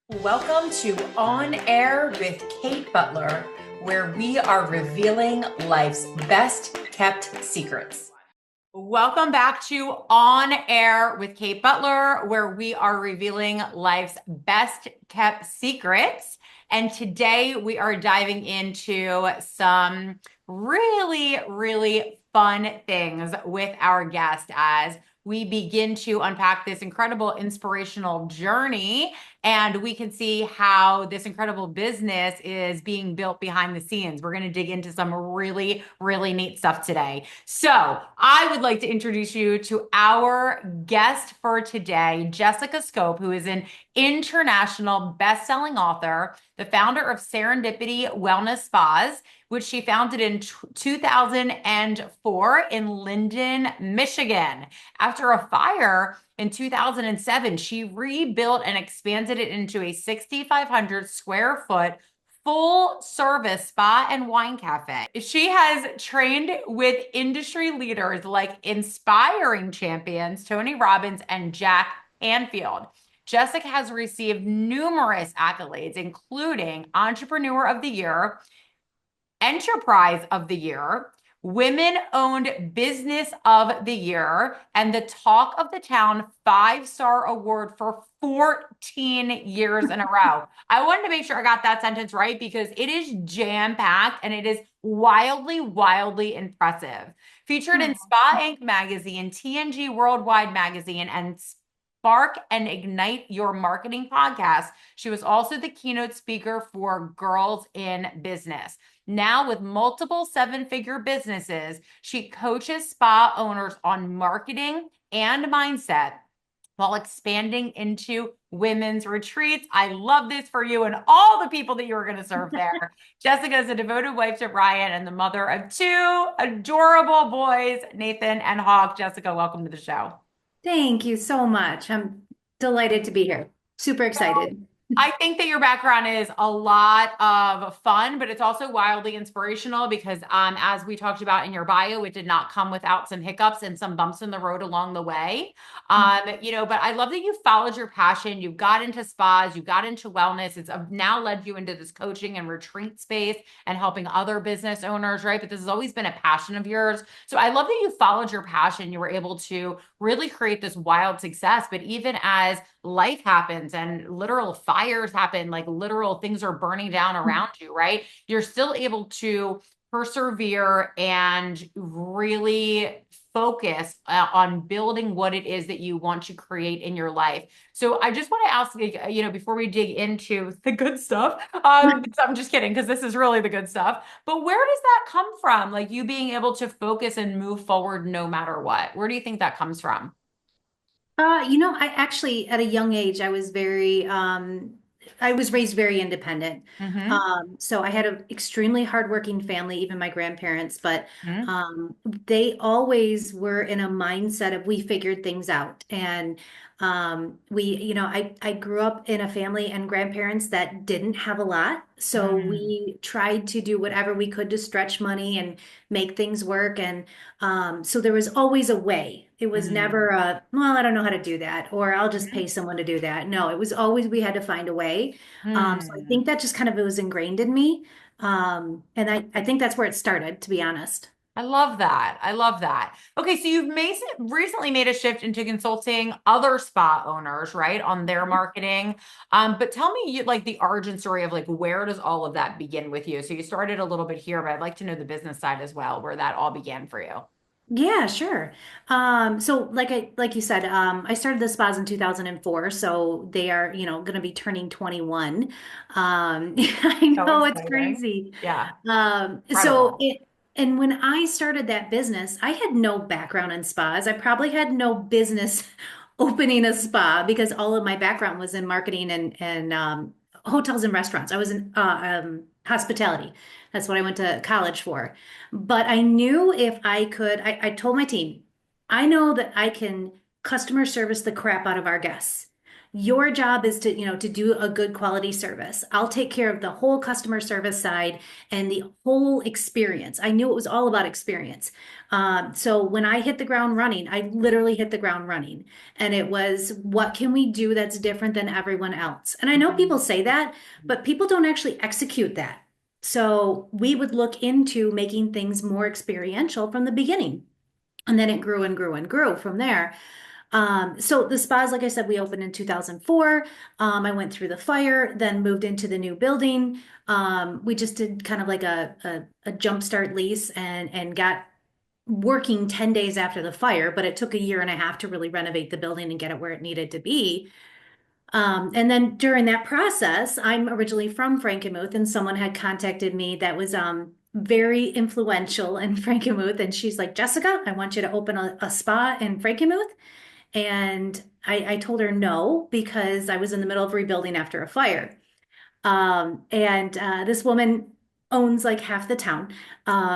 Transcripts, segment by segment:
Welcome to On Air with Kate Butler, where we are revealing life's best kept secrets. Welcome back to On Air with Kate Butler, where we are revealing life's best kept secrets. And today we are diving into some really, really fun things with our guest as we begin to unpack this incredible inspirational journey, and we can see how this incredible business is being built behind the scenes. We're going to dig into some really, really neat stuff today. So I would like to introduce you to our guest for today, Jessica Skop, who is an international best-selling author, the founder of Serendipity Wellness Spas, which she founded in 2004 in Linden, Michigan. After a fire in 2007, she rebuilt and expanded it into a 6,500 square foot full service spa and wine cafe. She has trained with industry leaders like inspiring champions Tony Robbins and Jack Canfield. Jessica has received numerous accolades, including Entrepreneur of the Year, Enterprise of the Year, Women Owned Business of the Year, and the Talk of the Town 5-star award for 14 years in a row. I wanted to make sure I got that sentence right because it is jam-packed and it is wildly, wildly impressive. Featured in Spa Inc. magazine, TNG Worldwide Magazine, and Spark and Ignite Your Marketing podcast. She was also the keynote speaker for Girls in Business. Now, with multiple seven-figure businesses, she coaches spa owners on marketing and mindset while expanding into women's retreats. I love this for you and all the people that you are going to serve there. Jessica is a devoted wife to Brian and the mother of two adorable boys, Nathan and Hawk. Jessica, welcome to the show. Thank you so much. I'm delighted to be here. Super excited. I think that your background is a lot of fun, but it's also wildly inspirational because, as we talked about in your bio, it did not come without some hiccups and some bumps in the road along the way. But I love that you followed your passion. You got into spas, you got into wellness. It's now led you into this coaching and retreat space and helping other business owners, right? But this has always been a passion of yours. So I love that you followed your passion. You were able to really create this wild success. But even as life happens and literal fires happen, like literal things are burning down around you, right? You're still able to persevere and really focus on building what it is that you want to create in your life. So I just want to ask, before we dig into the good stuff, I'm just kidding, because this is really the good stuff, but where does that come from? Like you being able to focus and move forward no matter what? Where do you think that comes from? I actually, at a young age, I was raised very independent. Mm-hmm. So I had an extremely hardworking family, even my grandparents, but Mm-hmm. they always were in a mindset of we figured things out. And I grew up in a family and grandparents that didn't have a lot. So we tried to do whatever we could to stretch money and make things work. And so there was always a way. It was never Mm-hmm. well, I don't know how to do that, or I'll just pay someone to do that. No, it was always we had to find a way. So I Hmm. think that just kind of it was ingrained in me. And I think that's where it started, to be honest. I love that. I love that. Okay, so recently made a shift into consulting other spa owners, right, on their marketing. But tell me, like the origin story of like where does all of that begin with you? So you started a little bit here, but I'd like to know the business side as well, where that all began for you. Yeah, sure. So like you said, I started the spas in 2004, so they are, going to be turning 21. I So know it's exciting. crazy. Yeah, Um, so incredible. it, and when I started that business, I had no background in spas. I probably had no business opening a spa because all of my background was in marketing and hotels and restaurants. I was in hospitality. That's what I went to college for. But I knew if I could, I told my team, I know that I can customer service the crap out of our guests. Your job is to, to do a good quality service. I'll take care of the whole customer service side and the whole experience. I knew it was all about experience. So when I hit the ground running, I literally hit the ground running. And it was, what can we do that's different than everyone else? And I know people say that, but people don't actually execute that. So we would look into making things more experiential from the beginning. And then it grew and grew and grew from there. So the spas, like I said, we opened in 2004. I went through the fire, then moved into the new building. We just did kind of like a jumpstart lease and got working 10 days after the fire, but it took a year and a half to really renovate the building and get it where it needed to be. And then during that process, I'm originally from Frankenmuth, and someone had contacted me that was very influential in Frankenmuth. And she's like, Jessica, I want you to open a spa in Frankenmuth. And I told her no, because I was in the middle of rebuilding after a fire. And this woman owns like half the town.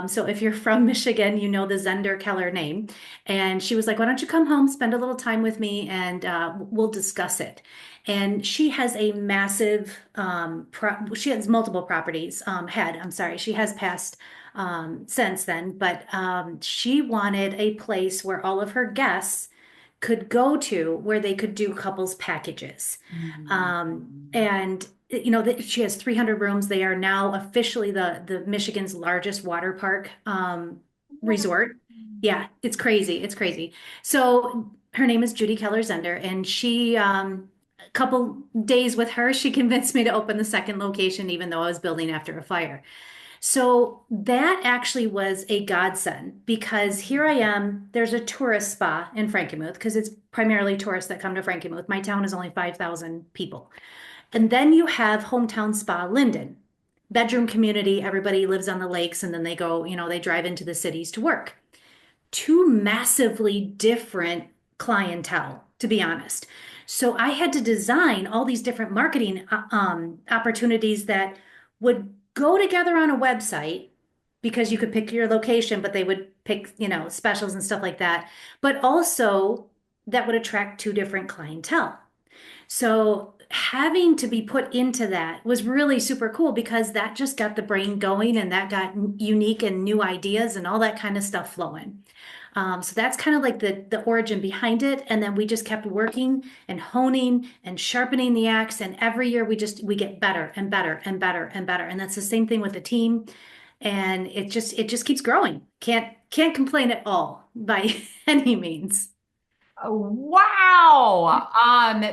So if you're from Michigan, you know the Zender Keller name. And she was like, why don't you come home, spend a little time with me, and we'll discuss it. And she has a massive, she has multiple properties, I'm sorry, she has passed since then, but she wanted a place where all of her guests could go to where they could do couples packages. And she has 300 rooms. They are now officially the Michigan's largest water park resort. Yeah, it's crazy. It's crazy. So her name is Judy Keller Zender, and a couple days with her, she convinced me to open the second location, even though I was building after a fire. So that actually was a godsend, because here I am. There's a tourist spa in Frankenmuth because it's primarily tourists that come to Frankenmuth. My town is only 5,000 people. And then you have hometown spa Linden, bedroom community. Everybody lives on the lakes, and then they go, they drive into the cities to work. Two massively different clientele, to be honest. So I had to design all these different marketing opportunities that would go together on a website, because you could pick your location, but they would pick, specials and stuff like that. But also that would attract two different clientele. So having to be put into that was really super cool, because that just got the brain going, and that got unique and new ideas and all that kind of stuff flowing. So that's kind of like the origin behind it. And then we just kept working and honing and sharpening the axe. And every year we get better and better and better and better. And that's the same thing with the team. And it just keeps growing. Can't complain at all by any means. Wow.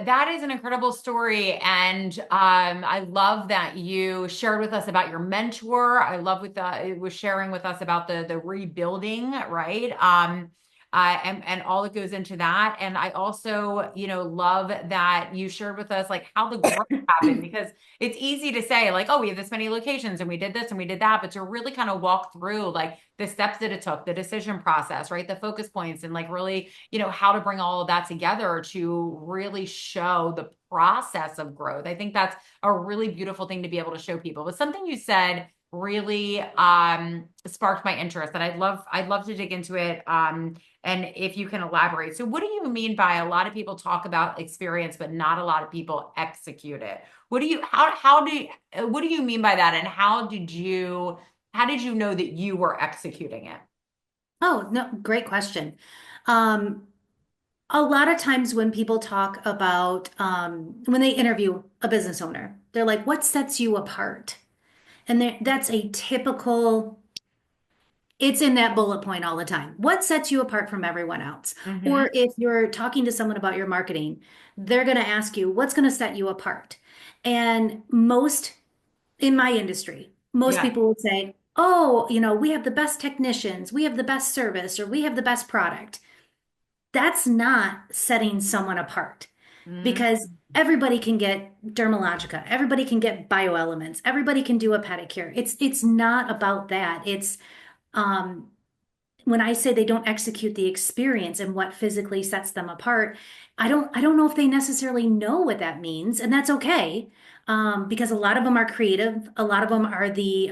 That is an incredible story. And I love that you shared with us about your mentor. I love with it was sharing with us about the rebuilding, right? And all that goes into that. And I also, love that you shared with us like how the growth happened, because it's easy to say like, oh, we have this many locations and we did this and we did that, but to really kind of walk through like the steps that it took, the decision process, right? The focus points, and like really, how to bring all of that together to really show the process of growth. I think that's a really beautiful thing to be able to show people. But something you said really sparked my interest, and I'd love to dig into it. And if you can elaborate. So what do you mean by a lot of people talk about experience, but not a lot of people execute it? What do you mean by that? And how did you know that you were executing it? Oh, no, great question. Um, a lot of times when people talk about, when they interview a business owner, they're like, what sets you apart? And that's a typical, it's in that bullet point all the time. What sets you apart from everyone else? Mm-hmm. Or if you're talking to someone about your marketing, they're going to ask you, what's going to set you apart? And most in my industry, most Yeah. people would say, oh, we have the best technicians, we have the best service, or we have the best product. That's not setting someone apart, Mm-hmm. because everybody can get dermalogica, everybody can get bioelements, everybody can do a pedicure. It's not about that. It's um when I say they don't execute the experience and what physically sets them apart, I don't know if they necessarily know what that means, and that's okay. Because a lot of them are creative, a lot of them are the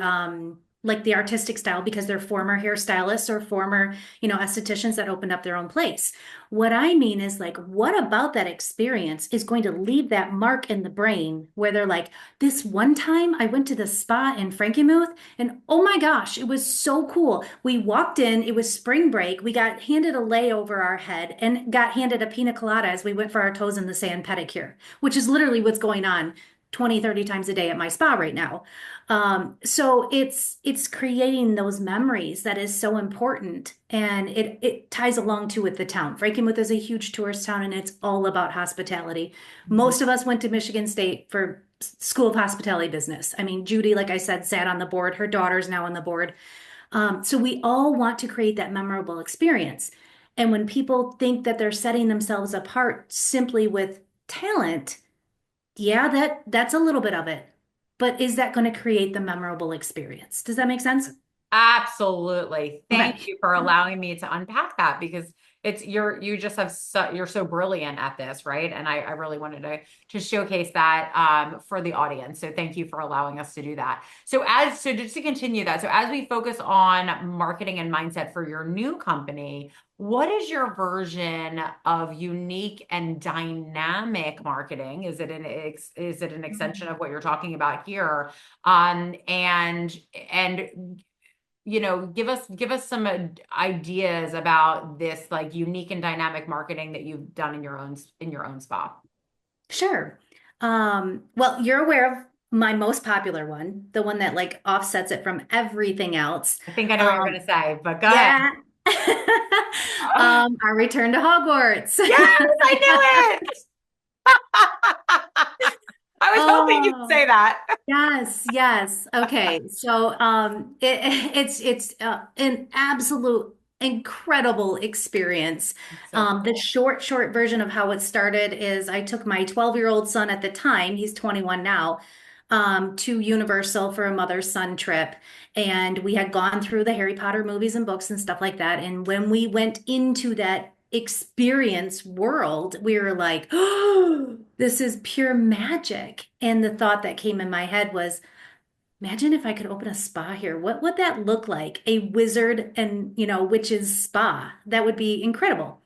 like the artistic style because they're former hairstylists or former, estheticians that opened up their own place. What I mean is like, what about that experience is going to leave that mark in the brain where they're like, this one time I went to the spa in Frankenmuth and oh my gosh, it was so cool. We walked in, it was spring break. We got handed a lei over our head and got handed a pina colada as we went for our toes in the sand pedicure, which is literally what's going on 20, 30 times a day at my spa right now. So it's creating those memories that is so important, and it ties along too with the town. Frankenmuth is a huge tourist town, and it's all about hospitality. Mhm. Most of us went to Michigan State for School of Hospitality Business. I mean, Judy, like I said, sat on the board. Her daughter's now on the board. So we all want to create that memorable experience. And when people think that they're setting themselves apart simply with talent, yeah, that's a little bit of it. But is that going to create the memorable experience? Does that make sense? Absolutely. Thank Okay. you for allowing me to unpack that because you just have you're so brilliant at this, right? And I really wanted to showcase that for the audience. So thank you for allowing us to do that. So just to continue that, so as we focus on marketing and mindset for your new company, what is your version of unique and dynamic marketing? Is it an extension of what you're talking about here? And give us some ideas about this like unique and dynamic marketing that you've done in your own spa. Sure. Well, you're aware of my most popular one, the one that like offsets it from everything else. I think I know what you're going Um, to say, but go ahead. yeah. Our return to Hogwarts. Yes, I knew it. I was hoping you'd Oh, say that. yes, yes. Okay. So it's an absolute incredible experience. So The cool. short version of how it started is I took my 12-year-old son at the time, he's 21 now, to Universal for a mother-son trip. And we had gone through the Harry Potter movies and books and stuff like that. And when we went into that experience world, we were like, oh, this is pure magic. And the thought that came in my head was, imagine if I could open a spa here. What would that look like? A wizard and, witch's spa. That would be incredible.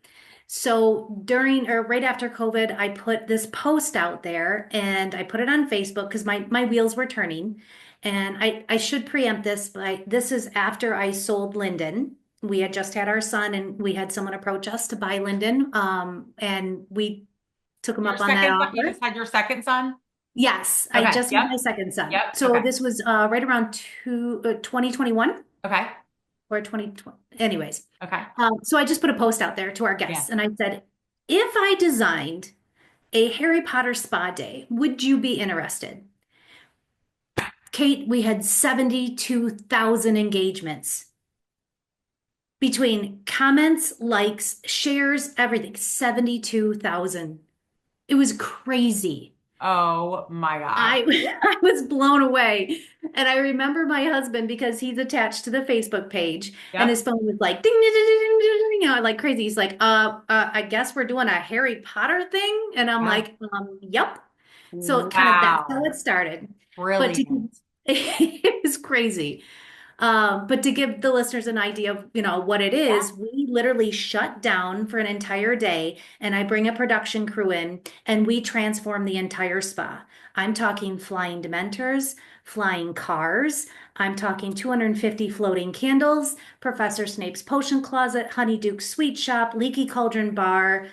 So during or right after COVID, I put this post out there and I put it on Facebook because my wheels were turning. And I should preempt this, but this is after I sold Linden. We had just had our son and we had someone approach us to buy Linden. And we took him Your up on that second son, you offer. just had your second son? Yes, I Okay. just had Yep. my second Yep. son. So Okay. this was right around 2021 Okay. or 2020. Anyways, Okay. so I just put a post out there to our Yeah. guests and I said, if I designed a Harry Potter spa day, would you be interested? Kate, we had 72,000 engagements between comments, likes, shares, everything. 72,000. It was crazy. Oh my gosh. I I was blown away. And I remember my husband because he's attached to the Facebook page and Yep. his phone was like ding ding ding ding ding, ding, like crazy. He's like, I guess we're doing a Harry Potter thing. And I'm Yeah. like, yep. So kind of that's how Wow. it started. But Brilliant. it was crazy. But to give the listeners an idea of, what it Yeah. is, we literally shut down for an entire day and I bring a production crew in and we transform the entire spa. I'm talking flying dementors, flying cars. I'm talking 250 floating candles, Professor Snape's potion closet, Honeyduke sweet shop, Leaky Cauldron bar,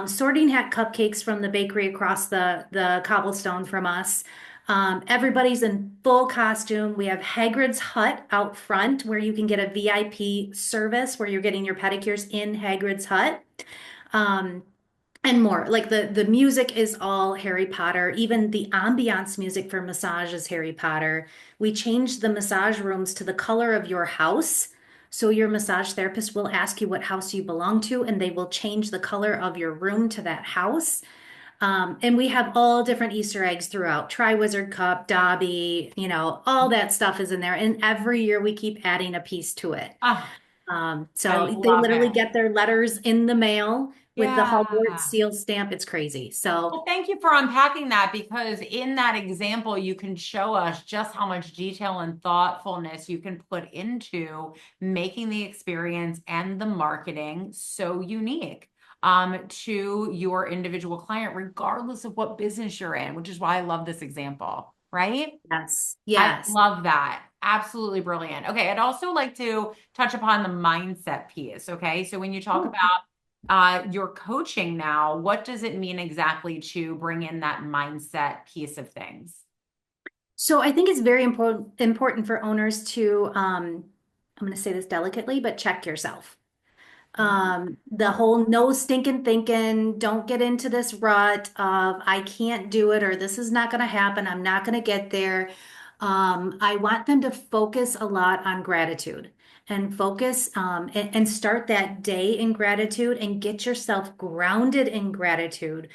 sorting hat cupcakes from the bakery across the cobblestone from us. Everybody's in full costume. We have Hagrid's Hut out front where you can get a VIP service where you're getting your pedicures in Hagrid's Hut. Um, and more. Like the music is all Harry Potter. Even the ambiance music for massage is Harry Potter. We changed the massage rooms to the color of your house. So your massage therapist will ask you what house you belong to, and they will change the color of your room to that house. And we have all different Easter eggs throughout. Triwizard Cup, Dobby, all that stuff is in there. And every year we keep adding a piece to it. Ah, I So they love literally it. get their letters in the mail. with the Yeah. Hogwarts seal stamp. It's crazy. So Well, thank you for unpacking that because in that example, you can show us just how much detail and thoughtfulness you can put into making the experience and the marketing so unique to your individual client, regardless of what business you're in, which is why I love this examp, right? yes, I yes. love that. Absolutely brilliant. Okay, I'd also like to touch upon the mindset piece. Okay, so when you talk Oh. about your coaching now, what does it mean exactly to bring in that mindset piece of things? So I think it's very important for owners to, I'm going to say this delicately, but check yourself. Mm. The whole no stinking thinking, don't get into this rut of I can't do it or this is not going to happen. I'm not going to get there. I want them to focus a lot on gratitude and focus and start that day in gratitude and get yourself grounded in gratitude.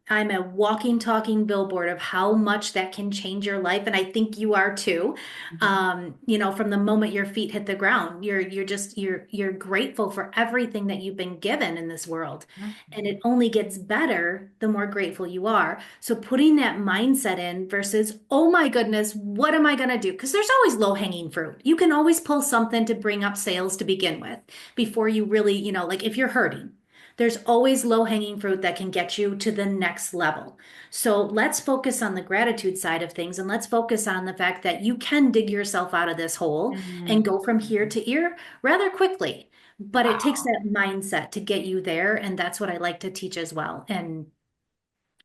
I'm a walking, talking billboard of how much that can change your life, and I think you are too. Mhm. From the moment your feet hit the ground, you're grateful for everything that you've been given in this world. And it only gets better the more grateful you are. So putting that mindset in versus, oh my goodness, what am I going to do? Because there's always low-hanging fruit. You can always pull something to bring up sales to begin with before you really, like if you're hurting. There's always low-hanging fruit that can get you to the next level. So let's focus on the gratitude side of things and let's focus on the fact that you can dig yourself out of this hole and Mhm. go from here to here rather quickly. But it takes Wow. that mindset to get you there. And that's what I like to teach as well. And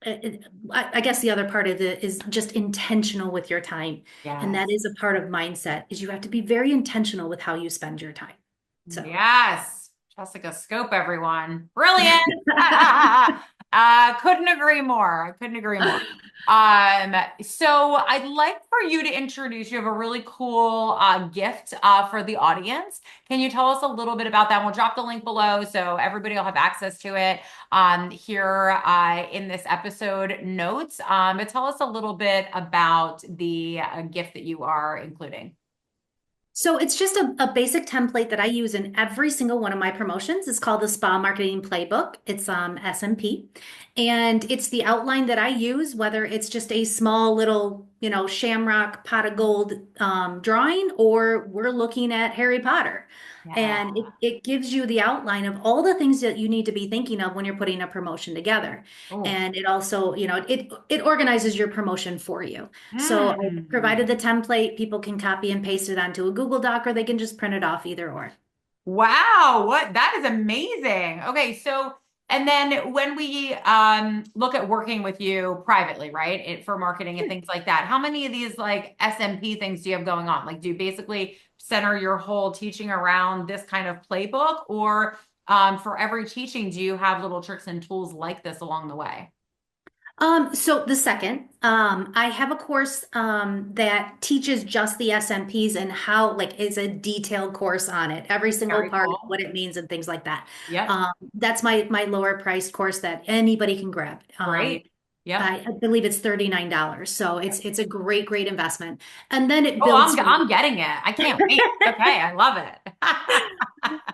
I guess the other part of it is just intentional with your time. And that Yes. is a part of mindset is you have to be very intentional with how you spend your time. So Yes. Jessica Skop, everyone. Brilliant. Couldn't agree more. I couldn't agree more. So I'd like for you to introduce, you have a really cool gift for the audience. Can you tell us a little bit about that? We'll drop the link below so everybody will have access to it here in this episode notes. But tell us a little bit about the gift that you are including. So it's just a basic template that I use in every single one of my promotions. It's called the Spa Marketing Playbook. It's SMP. And it's the outline that I use, whether it's just a small little, shamrock pot of gold drawing, or we're looking at Harry Potter. Yeah. And it gives you the outline of all the things that you need to be thinking of when you're putting a promotion together. Oh. And it also, it organizes your promotion for you. So I Mm. provided the template. People can copy and paste it onto a Google Doc, or they can just print it off either or. Wow, what that is amazing. Okay, so and then when we look at working with you privately, right, for marketing and things like that, how many of these like SMP things do you have going on? Like, do you basically center your whole teaching around this kind of playbook, or for every teaching, do you have little tricks and tools like this along the way? So the second, I have a course that teaches just the SMPs and how, like, is a detailed course on it, every single Very part, cool. what it means, and things like that. Yep, That's my lower priced course that anybody can grab. great. Yep. I believe it's $39, so it's a great investment. And then it Oh, builds from I'm getting it. I can't wait. Okay, I love it.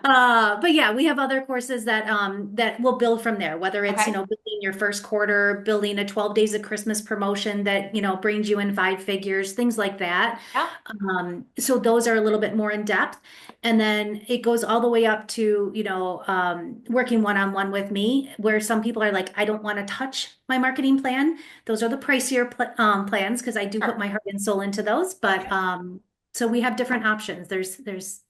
but yeah, we have other courses that will build from there, whether it's, Okay. building your first quarter, building a 12 days of Christmas promotion that, brings you in five figures, things like that. Yeah. So those are a little bit more in depth. And then it goes all the way up to, working one-on-one with me, where some people are like, I don't want to touch my marketing plan. Those are the pricier plans because I do put Sure. my heart and soul into those. But so we have different options. There's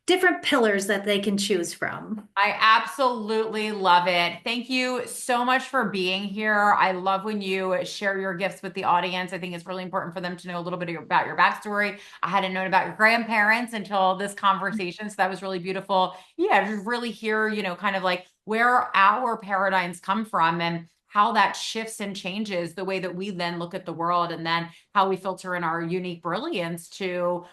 different pillars that they can choose from. I absolutely love it. Thank you so much for being here. I love when you share your gifts with the audience. I think it's really important for them to know a little bit about your backstory. I hadn't known about your grandparents until this conversation, so that was really beautiful. Yeah, just really hear, kind of like where our paradigms come from and how that shifts and changes the way that we then look at the world and then how we filter in our unique brilliance to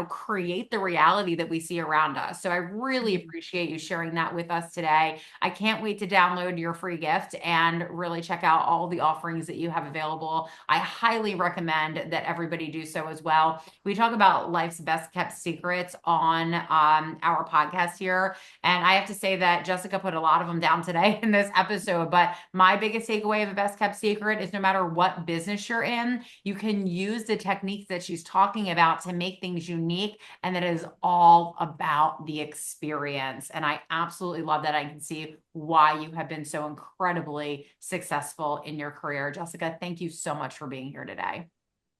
create the reality that we see around us. So I really appreciate you sharing that with us today. I can't wait to download your free gift and really check out all the offerings that you have available. I highly recommend that everybody do so as well. We talk about life's best kept secrets on our podcast here. And I have to say that Jessica put a lot of them down today in this episode. But my biggest takeaway of a best kept secret is no matter what business you're in, you can use the techniques that she's talking about to make things unique, and that is all about the experience. And I absolutely love that. I can see why you have been so incredibly successful in your career. Jessica, thank you so much for being here today.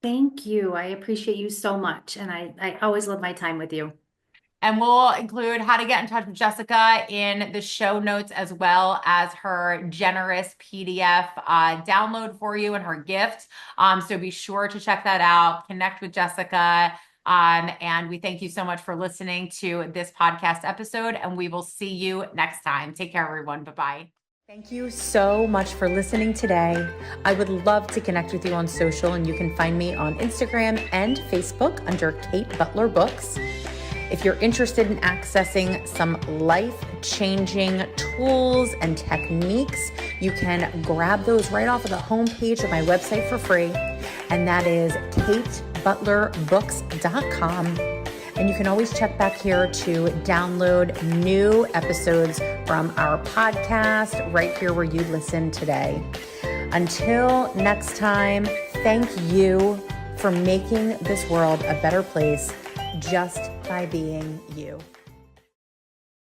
Thank you. I appreciate you so much. And I always love my time with you. And we'll include how to get in touch with Jessica in the show notes, as well as her generous PDF download for you and her gift. So be sure to check that out, connect with Jessica. And we thank you so much for listening to this podcast episode, and we will see you next time. Take care, everyone. Bye-bye. Thank you so much for listening today. I would love to connect with you on social, and you can find me on Instagram and Facebook under Kate Butler Books. If you're interested in accessing some life-changing tools and techniques, you can grab those right off of the homepage of my website for free, and that is katebutlerbooks.com. And you can always check back here to download new episodes from our podcast right here where you listen today. Until next time, thank you for making this world a better place just by being you.